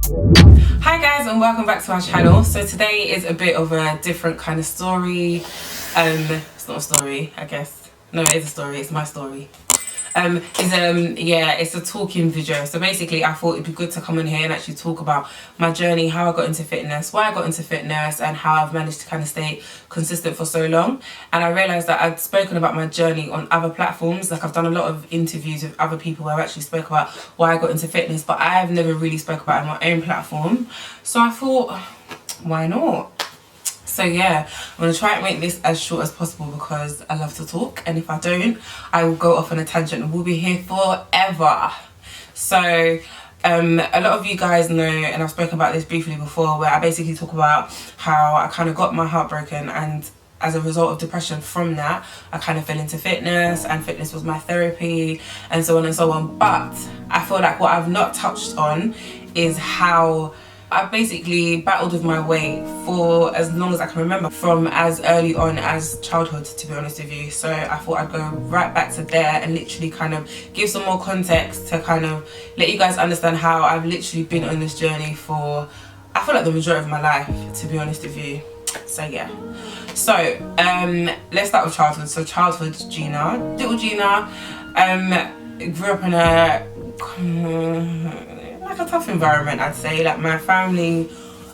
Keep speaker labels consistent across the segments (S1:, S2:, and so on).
S1: Hi guys, and welcome back to our channel. So today is a bit of a different kind of story. It's not a story, I guess. No, it is a story. It's my story. It's a talking video. So basically I thought it'd be good to come in here and actually talk about my journey, how I got into fitness, why I got into fitness, and how I've managed to kind of stay consistent for so long. And I realized that I'd spoken about my journey on other platforms. Like, I've done a lot of interviews with other people where I've actually spoke about why I got into fitness, but I've never really spoke about it on my own platform. So I thought, why not? So yeah, I'm going to try and make this as short as possible because I love to talk, and if I don't, I will go off on a tangent and we'll be here forever. So a lot of you guys know, and I've spoken about this briefly before, where I basically talk about how I kind of got my heart broken, and as a result of depression from that, I kind of fell into fitness, and fitness was my therapy, and so on and so on. But I feel like what I've not touched on is how I've basically battled with my weight for as long as I can remember, from as early on as childhood, to be honest with you. So I thought I'd go right back to there and literally kind of give some more context to kind of let you guys understand how I've literally been on this journey for, I feel like, the majority of my life, to be honest with you. So yeah. So let's start with childhood. So childhood, little Gina, grew up in a tough environment, I'd say. Like, my family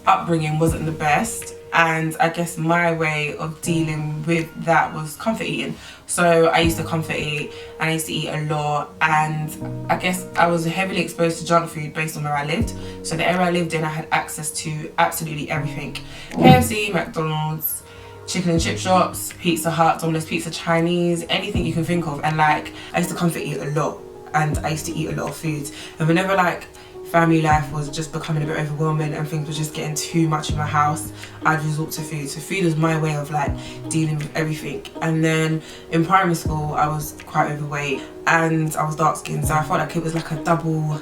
S1: upbringing wasn't the best, and I guess my way of dealing with that was comfort eating. So I used to comfort eat, and I used to eat a lot, and I guess I was heavily exposed to junk food based on where I lived. So the area I lived in, I had access to absolutely everything: KFC, McDonald's, chicken and chip shops, Pizza Hut, Domino's Pizza, Chinese, anything you can think of. And like, I used to comfort eat a lot, and I used to eat a lot of food. And whenever like family life was just becoming a bit overwhelming and things were just getting too much in my house, I'd resort to food. So food was my way of like dealing with everything. And then in primary school, I was quite overweight and I was dark skinned, so I felt like it was like a double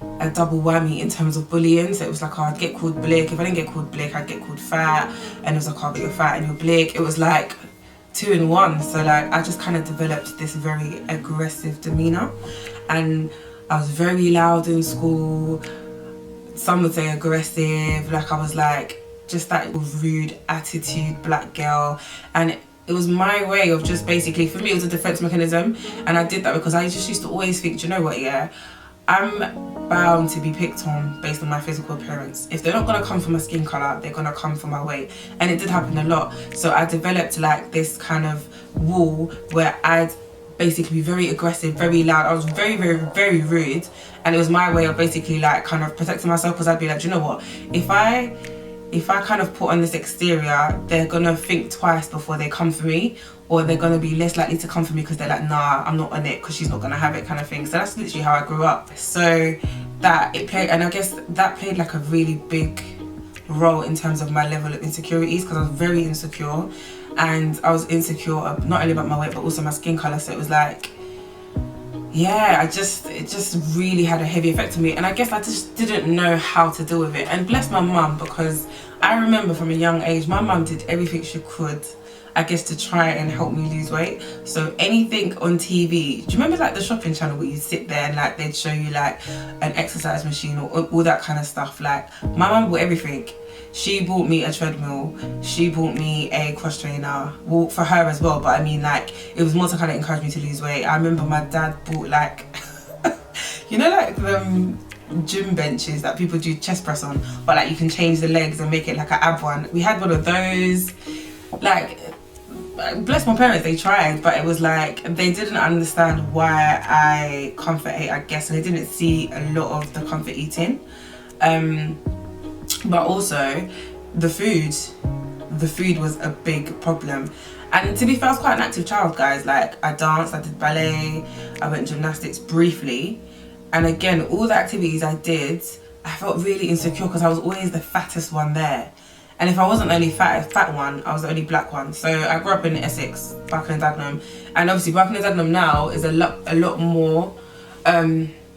S1: whammy in terms of bullying. So it was like, oh, I'd get called blick. If I didn't get called blick, I'd get called fat, and it was like, oh, but you're fat and you're blick. It was like 2 in 1. So like, I just kind of developed this very aggressive demeanor, and I was very loud in school. Some would say aggressive. Like, I was like just that rude attitude black girl, and it was my way of just basically, for me, it was a defense mechanism. And I did that because I just used to always think, do you know what, yeah, I'm bound to be picked on based on my physical appearance. If they're not gonna come for my skin color, they're gonna come for my weight. And it did happen a lot. So I developed like this kind of wall where I'd basically be very aggressive, very loud. I was very, very, very rude, and it was my way of basically like kind of protecting myself, because I'd be like, do you know what, if I kind of put on this exterior, they're gonna think twice before they come for me, or they're gonna be less likely to come for me because they're like, nah, I'm not on it because she's not gonna have it, kind of thing. So that's literally how I grew up. So that it played, and I guess that played like a really big role in terms of my level of insecurities, because I was very insecure. And I was insecure not only about my weight but also my skin colour. So it was like, yeah, it just really had a heavy effect on me, and I guess I just didn't know how to deal with it. And bless my mum, because I remember from a young age, my mum did everything she could, I guess, to try and help me lose weight. So anything on TV, do you remember like the shopping channel where you sit there and like they'd show you like an exercise machine or all that kind of stuff? Like, my mum bought everything. She bought me a treadmill, she bought me a cross trainer, well, for her as well, but I mean, like, it was more to kind of encourage me to lose weight. I remember my dad bought like you know, like the gym benches that people do chest press on, but like you can change the legs and make it like an ab one. We had one of those. Like, bless my parents, they tried, but it was like they didn't understand why I comfort ate, I guess, and they didn't see a lot of the comfort eating. But also the food was a big problem. And to be fair, I was quite an active child, guys. Like, I danced, I did ballet, I went gymnastics briefly, and again, all the activities I did, I felt really insecure because I was always the fattest one there. And if I wasn't the only fat one, I was the only black one. So I grew up in Essex, Barking and Dagenham, and obviously Barking and Dagenham now is a lot more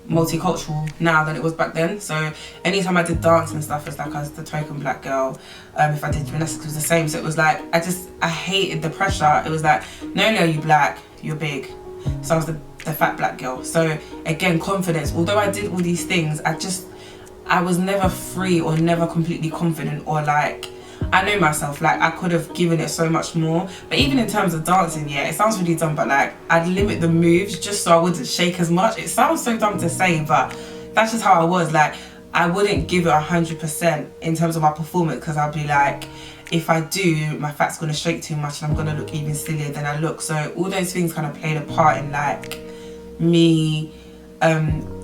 S1: multicultural now than it was back then. So anytime I did dance and stuff, it's like I was the token black girl. If I did gymnastics, it was the same. So it was like, I hated the pressure. It was like, no, you black, you're big. So I was the fat black girl. So again, confidence. Although I did all these things, I was never free or never completely confident, or like, I know myself, like I could have given it so much more. But even in terms of dancing, yeah, it sounds really dumb, but like I'd limit the moves just so I wouldn't shake as much. It sounds so dumb to say, but that's just how I was. Like I wouldn't give it 100% in terms of my performance, because I'd be like, if I do, my fat's gonna shake too much and I'm gonna look even sillier than I look. So all those things kind of played a part in like me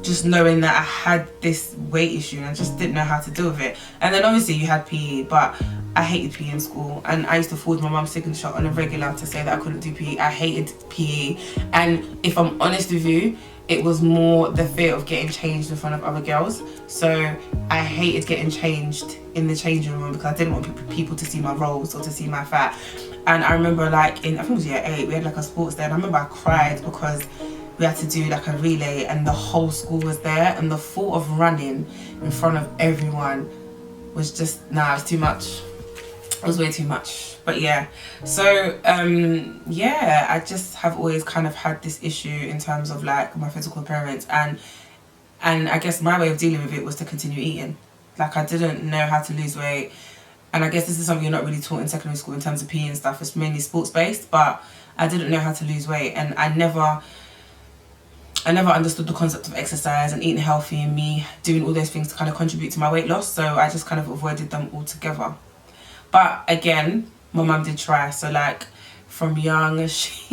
S1: just knowing that I had this weight issue and I just didn't know how to deal with it. And then obviously you had PE, but I hated PE in school, and I used to forward my mum's signature on a regular to say that I couldn't do PE. I hated PE, and if I'm honest with you, it was more the fear of getting changed in front of other girls. So I hated getting changed in the changing room because I didn't want people to see my rolls or to see my fat. And I remember like in, I think it was year 8, we had like a sports day, and I remember I cried because we had to do like a relay and the whole school was there, and the thought of running in front of everyone was just, nah, it was too much. It was way too much. But yeah, so yeah, I just have always kind of had this issue in terms of like my physical appearance, and I guess my way of dealing with it was to continue eating. Like I didn't know how to lose weight, and I guess this is something you're not really taught in secondary school in terms of PE and stuff. It's mainly sports based, but I didn't know how to lose weight, and I never understood the concept of exercise and eating healthy and me doing all those things to kind of contribute to my weight loss. So I just kind of avoided them altogether. But again, my mum did try. So like from young, this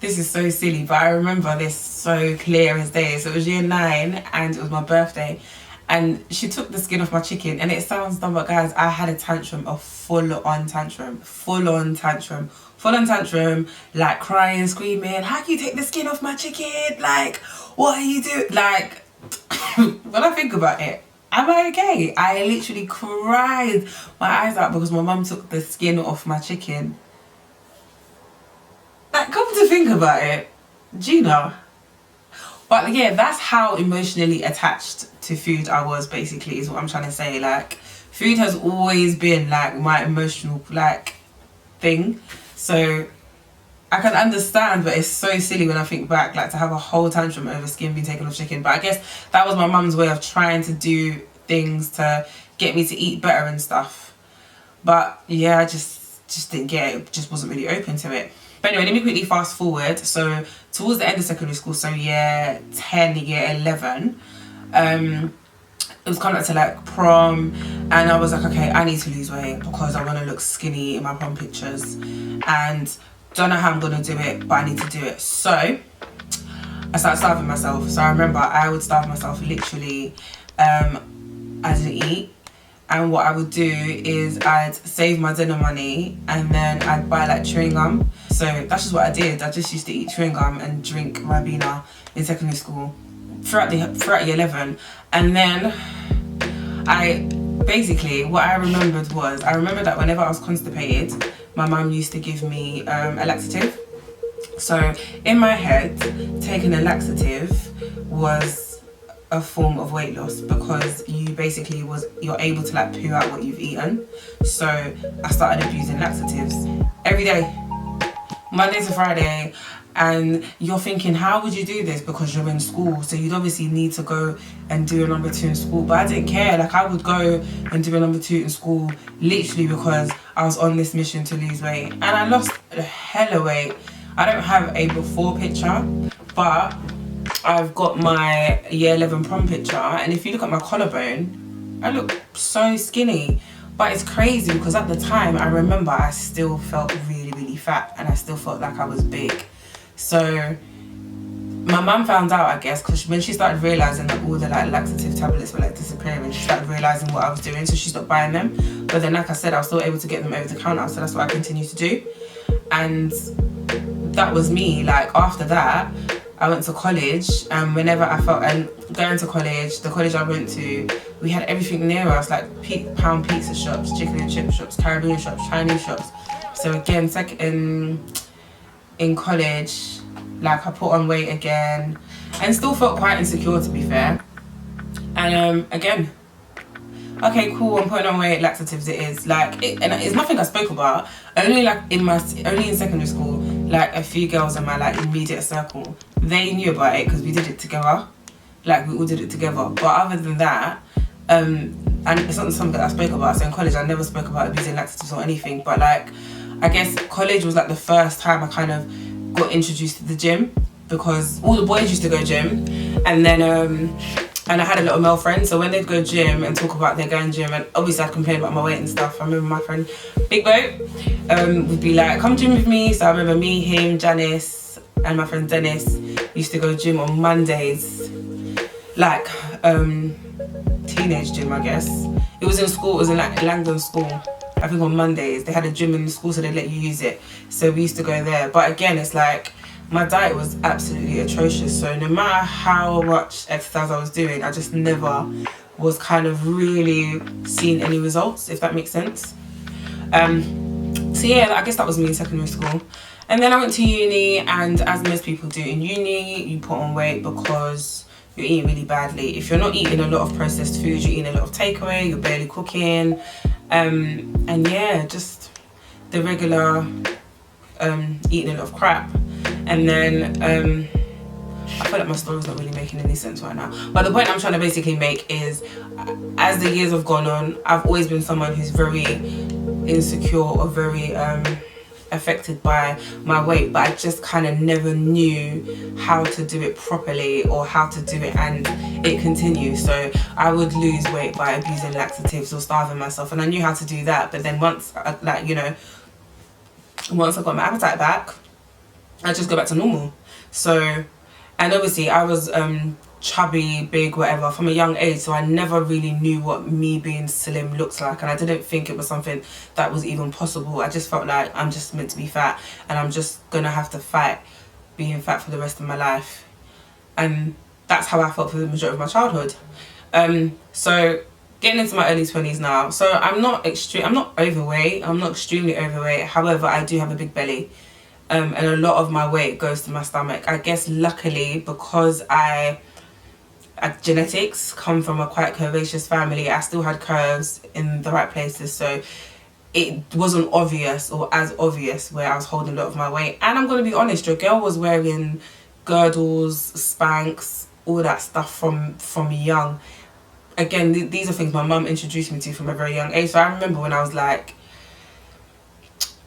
S1: is so silly, but I remember this so clear as day. So it was year 9 and it was my birthday, and she took the skin off my chicken. And it sounds dumb, but guys, I had a tantrum, a full-on tantrum, like crying, screaming, how can you take the skin off my chicken? Like, what are you doing? Like, when I think about it, am I okay? I literally cried my eyes out because my mum took the skin off my chicken. Like, come to think about it, Gina. But yeah, that's how emotionally attached to food I was, basically, is what I'm trying to say. Like, food has always been like my emotional like thing. So I can understand, but it's so silly when I think back, like to have a whole tantrum over skin being taken off chicken. But I guess that was my mum's way of trying to do things to get me to eat better and stuff. But yeah, I just didn't get it. It just wasn't really open to it. But anyway, let me quickly fast forward. So towards the end of secondary school, so year 10, year 11, it was coming up to like prom, and I was like, okay, I need to lose weight because I want to look skinny in my prom pictures, and don't know how I'm gonna do it, but I need to do it. So I started starving myself. So I remember I would starve myself literally. I didn't eat, and what I would do is I'd save my dinner money and then I'd buy like chewing gum. So that's just what I did. I just used to eat chewing gum and drink Ribena in secondary school throughout year 11. And then basically what I remembered was, I remember that whenever I was constipated, my mum used to give me a laxative. So in my head, taking a laxative was a form of weight loss, because you're able to like poo out what you've eaten. So I started abusing laxatives every day, Monday to Friday. And you're thinking, how would you do this? Because you're in school, so you'd obviously need to go and do a number 2 in school. But I didn't care. Like, I would go and do a number 2 in school literally because I was on this mission to lose weight. And I lost a hella weight. I don't have a before picture, but I've got my year 11 prom picture, and if you look at my collarbone, I look so skinny. But it's crazy because at the time, I remember I still felt really, really fat, and I still felt like I was big. So my mum found out, I guess, because when she started realising that all the like laxative tablets were like disappearing, she started realising what I was doing, so she stopped buying them. But then, like I said, I was still able to get them over the counter, so that's what I continued to do. And that was me. Like, after that, I went to college, and whenever I felt, and going to college, the college I went to, we had everything near us, like pound pizza shops, chicken and chip shops, Caribbean shops, Chinese shops. So again, in college, like I put on weight again, and still felt quite insecure, to be fair. And again, okay, cool, I'm putting on weight, laxatives it is. Like, and it's nothing I spoke about. Only in secondary school, like a few girls in my like immediate circle, they knew about it because we did it together. Like, we all did it together. But other than that, And it's not something that I spoke about. So in college, I never spoke about abusing laxatives or anything. But like, I guess college was like the first time I kind of got introduced to the gym, because all the boys used to go gym, and then and I had a little male friend. So when they'd go gym and talk about their going gym, and obviously I'd complain about my weight and stuff. I remember my friend Big Boat would be like, "Come gym with me." So I remember me, him, Janice, and my friend Dennis used to go gym on Mondays, like teenage gym, I guess. It was in school, it was in like Langdon school. I think on Mondays, they had a gym in the school, so they let you use it. So we used to go there. But again, it's like, my diet was absolutely atrocious. So no matter how much exercise I was doing, I just never was kind of really seeing any results, if that makes sense. So yeah, I guess that was me in secondary school. And then I went to uni, and as most people do in uni, you put on weight because you're eating really badly. If you're not eating a lot of processed foods, you're eating a lot of takeaway, you're barely cooking, and yeah, just the regular eating a lot of crap. And then I feel like my story's not really making any sense right now, but the point I'm trying to basically make is, as the years have gone on, I've always been someone who's very insecure or very affected by my weight, but I just kind of never knew how to do it properly or how to do it and it continues. So I would lose weight by abusing laxatives or starving myself, and I knew how to do that. But then once I, like, you know, once I got my appetite back, I just go back to normal. So, and obviously I was chubby, big, whatever, from a young age, so I never really knew what me being slim looks like, and I didn't think it was something that was even possible. I just felt like I'm just meant to be fat, and I'm just gonna have to fight being fat for the rest of my life. And that's how I felt for the majority of my childhood. So getting into my early 20s now, so I'm not overweight, I'm not extremely overweight, however I do have a big belly. And a lot of my weight goes to my stomach. I guess luckily, because genetics come from a quite curvaceous family, I still had curves in the right places, so it wasn't obvious or as obvious where I was holding a lot of my weight. And I'm going to be honest, your girl was wearing girdles, Spanx, all that stuff from young. Again, these are things my mum introduced me to from a very young age. So I remember when I was like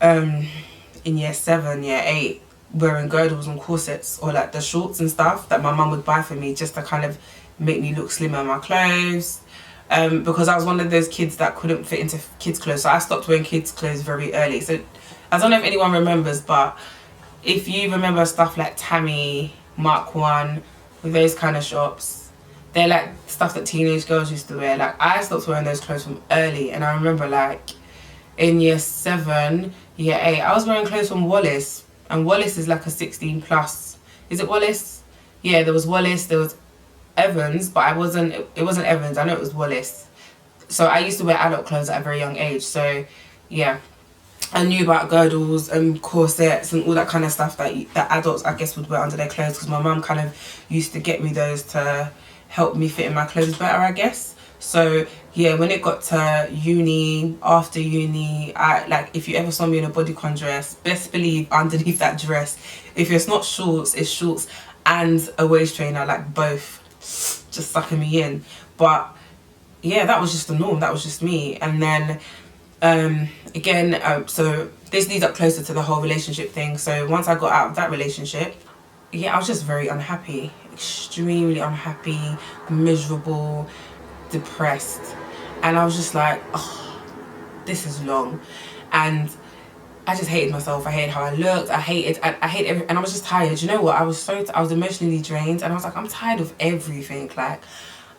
S1: in year 7, year 8, wearing girdles and corsets, or like the shorts and stuff that my mum would buy for me just to kind of make me look slimmer in my clothes, because I was one of those kids that couldn't fit into kids clothes, so I stopped wearing kids clothes very early. So I don't know if anyone remembers, but if you remember stuff like Tammy, Mark 1, with those kind of shops, they're like stuff that teenage girls used to wear. Like, I stopped wearing those clothes from early, and I remember like in year 7, year 8, I was wearing clothes from Wallace, and Wallace is like a 16 plus. Is it Wallace? Yeah, there was Wallace, there was Evans, but it wasn't Evans, I know it was Wallace. So I used to wear adult clothes at a very young age. So yeah, I knew about girdles and corsets and all that kind of stuff that adults, I guess, would wear under their clothes, because my mum kind of used to get me those to help me fit in my clothes better, I guess. So yeah, when it got to uni, after uni, if you ever saw me in a bodycon dress, best believe underneath that dress, if it's not shorts, it's shorts and a waist trainer, like both, just sucking me in. But yeah, that was just the norm, that was just me. And then so this leads up closer to the whole relationship thing. So once I got out of that relationship, yeah, I was just very unhappy, extremely unhappy, miserable, depressed. And I was just like, oh, this is long. And I just hated myself. I hated how I looked. I hated everything. And I was just tired. You know what? I was emotionally drained, and I was like, I'm tired of everything. Like,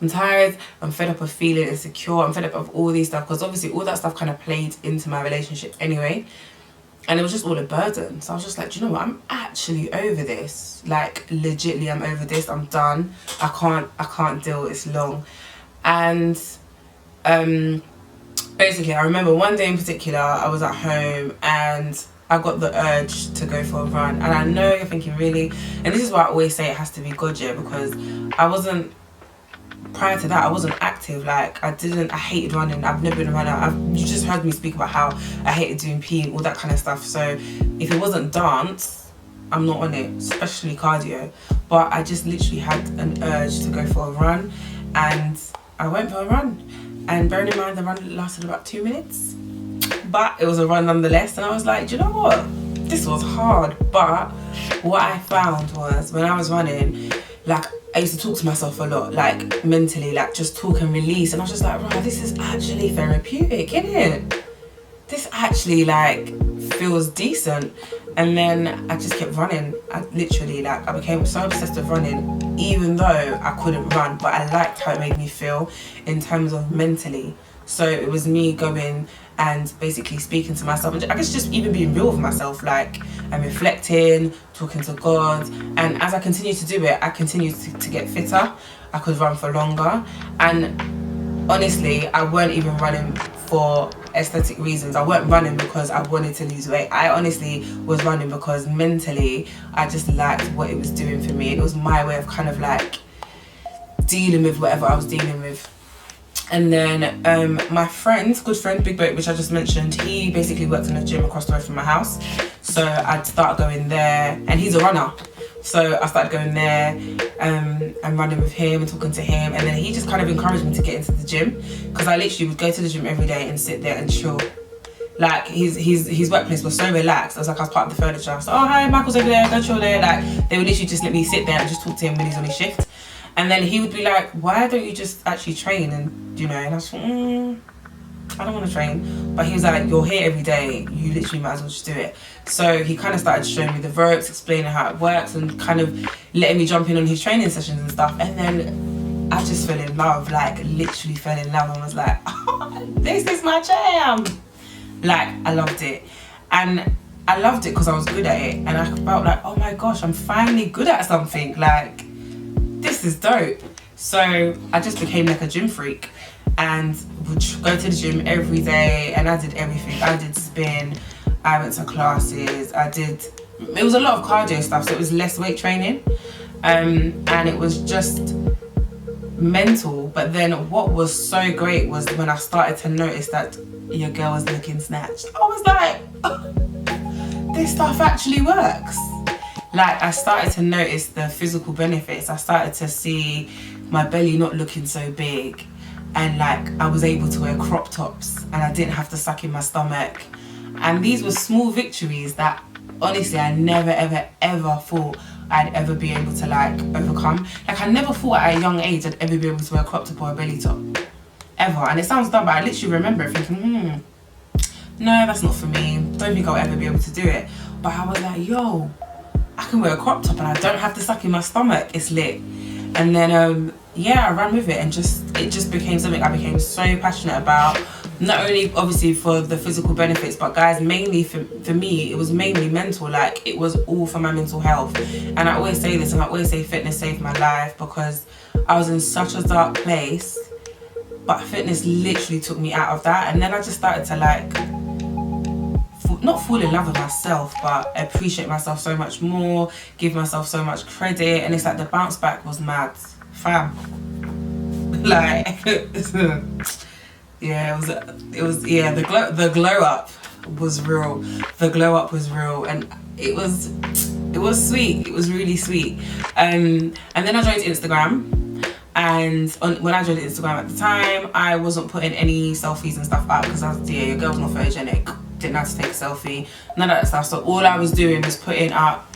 S1: I'm tired. I'm fed up of feeling insecure. I'm fed up of all these stuff, because obviously all that stuff kind of played into my relationship anyway. And it was just all a burden. So I was just like, do you know what? I'm actually over this. Like, legitly, I'm over this. I'm done. I can't deal. It's long. And basically, I remember one day in particular, I was at home and I got the urge to go for a run. And I know you're thinking, really? And this is why I always say it has to be good, yeah, because prior to that, I wasn't active. Like, I hated running. I've never been a runner. You just heard me speak about how I hated doing PE and all that kind of stuff. So if it wasn't dance, I'm not on it, especially cardio. But I just literally had an urge to go for a run. And I went for a run, and bearing in mind the run lasted about 2 minutes, but it was a run nonetheless. And I was like, do you know what, this was hard. But what I found was, when I was running, like, I used to talk to myself a lot, like mentally, like just talk and release. And I was just like, right, this is actually therapeutic, isn't it? This actually like feels decent. And then I just kept running. I literally, like, I became so obsessed with running, even though I couldn't run, but I liked how it made me feel in terms of mentally. So it was me going and basically speaking to myself, and I guess just even being real with myself, like, and reflecting, talking to God. And as I continued to do it, I continued to get fitter. I could run for longer. And honestly, I weren't even running for aesthetic reasons. I weren't running because I wanted to lose weight. I honestly was running because mentally I just liked what it was doing for me. It was my way of kind of like dealing with whatever I was dealing with. And then my friend, good friend, Big Boat, which I just mentioned, he basically worked in a gym across the road from my house. So I'd start going there, and he's a runner. So I started going there and running with him and talking to him. And then he just kind of encouraged me to get into the gym, because I literally would go to the gym every day and sit there and chill. Like, his workplace was so relaxed. I was like, I was part of the furniture. So, oh, hi, Michael's over there, go chill there. Like, they would literally just let me sit there and just talk to him when he's on his shift. And then he would be like, why don't you just actually train? And, you know, and I was like, I don't want to train. But he was like, you're here every day, you literally might as well just do it. So he kind of started showing me the ropes, explaining how it works, and kind of letting me jump in on his training sessions and stuff. And then I just fell in love, like literally fell in love, and was like, oh, this is my jam. Like, I loved it. And I loved it because I was good at it. And I felt like, oh my gosh, I'm finally good at something. Like, this is dope. So I just became like a gym freak and would go to the gym every day, and I did everything. I did spin, I went to classes, it was a lot of cardio stuff, so it was less weight training, and it was just mental. But then what was so great was when I started to notice that your girl was looking snatched. I was like, oh, this stuff actually works. Like, I started to notice the physical benefits. I started to see my belly not looking so big, and like I was able to wear crop tops, and I didn't have to suck in my stomach. And these were small victories that honestly I never ever thought I'd ever be able to like overcome. Like, I never thought at a young age I'd ever be able to wear a crop top or a belly top, ever. And it sounds dumb, but I literally remember thinking, no, that's not for me, don't think I'll ever be able to do it. But I was like, yo, I can wear a crop top and I don't have to suck in my stomach, it's lit. And then yeah, I ran with it, and it just became something I became so passionate about. Not only obviously for the physical benefits, but guys, mainly for me, it was mainly mental. Like, it was all for my mental health. And I always say this, and I always say fitness saved my life, because I was in such a dark place, but fitness literally took me out of that. And then I just started to like not fall in love with myself, but appreciate myself so much more, give myself so much credit. And it's like the bounce back was mad, fam. Like, yeah, it was yeah, the glow up was real. The glow up was real, and it was sweet. It was really sweet. And then I joined Instagram, and when I joined Instagram at the time, I wasn't putting any selfies and stuff up, because I was, yeah, your girl's not photogenic, didn't have to take a selfie, none of that stuff. So all I was doing was putting up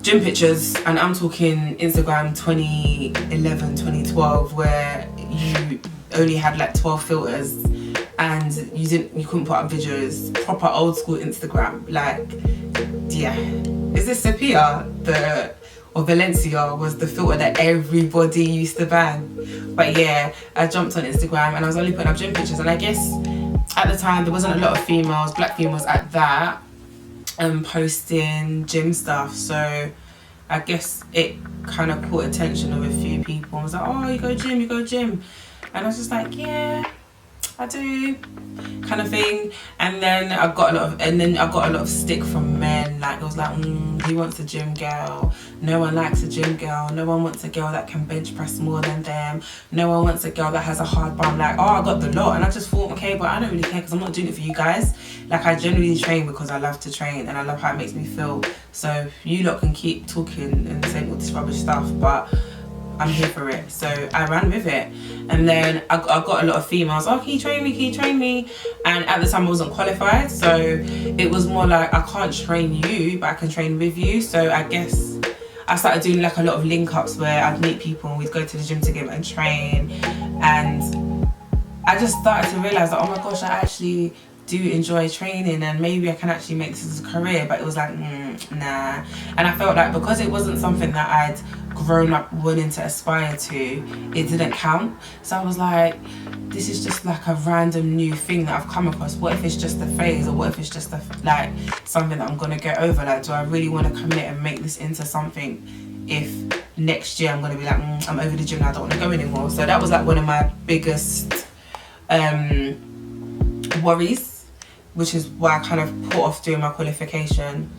S1: gym pictures, and I'm talking Instagram 2011, 2012, where you only had like 12 filters, and you couldn't put up videos. Proper old school Instagram. Like, yeah, is this Sepia or Valencia was the filter that everybody used to ban? But yeah, I jumped on Instagram and I was only putting up gym pictures. And I guess at the time there wasn't a lot of females, black females at that, posting gym stuff. So I guess it kind of caught attention of a few people. I was like, oh, you go gym. And I was just like, yeah, I do, kind of thing. And then I got a lot of stick from men. Like, it was like, he wants a gym girl. No one likes a gym girl. No one wants a girl that can bench press more than them. No one wants a girl that has a hard bum. Like, oh, I got the lot. And I just thought, okay, but I don't really care, because I'm not doing it for you guys. Like, I generally train because I love to train, and I love how it makes me feel. So you lot can keep talking and saying all this rubbish stuff, but I'm here for it. So I ran with it. And then I got a lot of females, oh, can you train me, can you train me? And at the time I wasn't qualified, so it was more like, I can't train you, but I can train with you. So I guess I started doing like a lot of link ups where I'd meet people and we'd go to the gym together and train. And I just started to realise that, oh my gosh, I actually do enjoy training and maybe I can actually make this as a career. But it was like, nah. And I felt like because it wasn't something that I'd grown up wanting to aspire to, it didn't count. So I was like, this is just like a random new thing that I've come across. What if it's just a phase, or what if it's just like something that I'm gonna get over? Like, do I really want to commit and make this into something if next year I'm gonna be like, I'm over the gym now, I don't want to go anymore? So that was like one of my biggest worries, which is why I kind of put off doing my qualification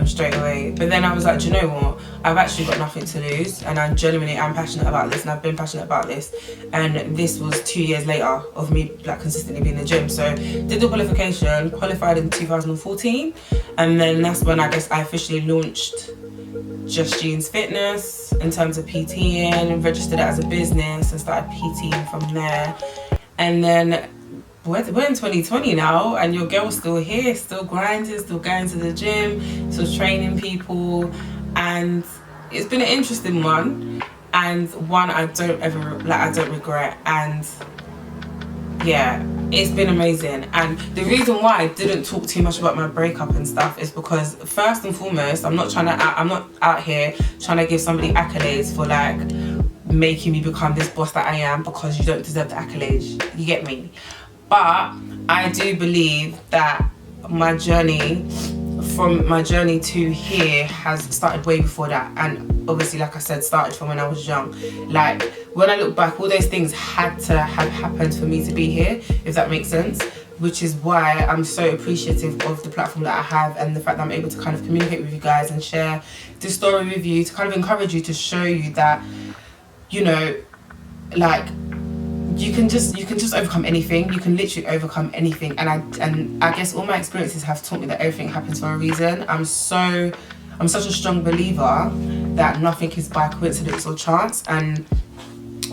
S1: straight away. But then I was like, do you know what, I've actually got nothing to lose, and I genuinely am passionate about this, and I've been passionate about this. And this was 2 years later of me like consistently being in the gym. So did the qualification, qualified in 2014, and then that's when I guess I officially launched Just Jeans Fitness in terms of PTing, registered it as a business and started PTing from there. And then we're in 2020 now, and your girl's still here, still grinding, still going to the gym, still training people. And it's been an interesting one, and one I don't regret. And yeah, it's been amazing. And the reason why I didn't talk too much about my breakup and stuff is because, first and foremost, I'm not out here trying to give somebody accolades for like making me become this boss that I am, because you don't deserve the accolades, you get me? But I do believe that my journey, from my journey to here, has started way before that. And obviously, like I said, started from when I was young. Like, when I look back, all those things had to have happened for me to be here, if that makes sense. Which is why I'm so appreciative of the platform that I have, and the fact that I'm able to kind of communicate with you guys and share this story with you, to kind of encourage you, to show you that, you know, like, you can just overcome anything. You can literally overcome anything. And I guess all my experiences have taught me that everything happens for a reason. I'm such a strong believer that nothing is by coincidence or chance, and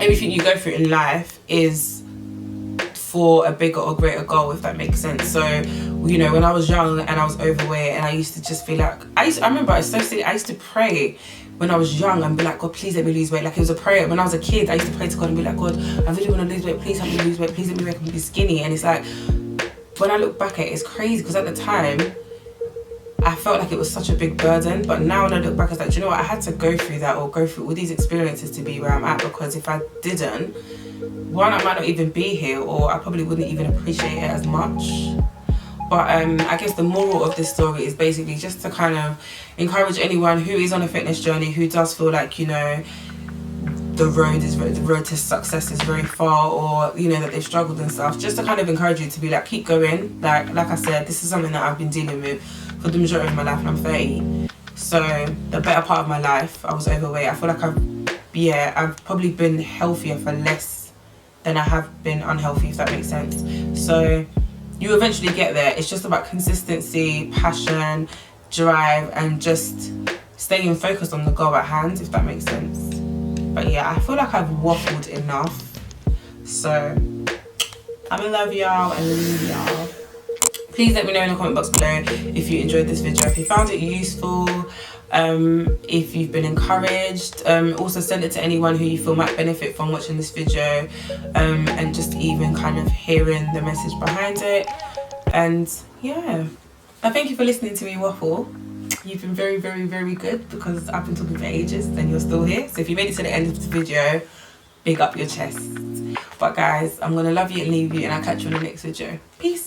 S1: everything you go through in life is for a bigger or greater goal, if that makes sense. So, you know, when I was young and I was overweight, and I used to just feel like, I remember, I was so silly, I used to pray when I was young and be like, God, please let me lose weight. Like, it was a prayer. When I was a kid, I used to pray to God and be like, God, I really want to lose weight, please help me lose weight, please let me make me be skinny. And it's like, when I look back at it, it's crazy, because at the time I felt like it was such a big burden. But now when I look back, it's like, do you know what, I had to go through that, or go through all these experiences to be where I'm at, because if I didn't, one, I might not even be here, or I probably wouldn't even appreciate it as much. But I guess the moral of this story is basically just to kind of encourage anyone who is on a fitness journey, who does feel like, you know, the road to success is very far, or, you know, that they've struggled and stuff, just to kind of encourage you to be like, keep going. Like I said, this is something that I've been dealing with for the majority of my life, and I'm 30. So the better part of my life, I was overweight. I feel like I've probably been healthier for less than I have been unhealthy, if that makes sense. So you eventually get there. It's just about consistency, passion, drive, and just staying focused on the goal at hand, if that makes sense. But yeah, I feel like I've waffled enough. So I'm in love, y'all, and leave y'all. Please let me know in the comment box below if you enjoyed this video, if you found it useful, if you've been encouraged. Also send it to anyone who you feel might benefit from watching this video, and just even kind of hearing the message behind it. And yeah, I thank you for listening to me waffle. You've been very, very, very good, because I've been talking for ages and you're still here. So if you made it to the end of the video, big up your chest. But guys, I'm gonna love you and leave you, and I'll catch you in the next video. Peace.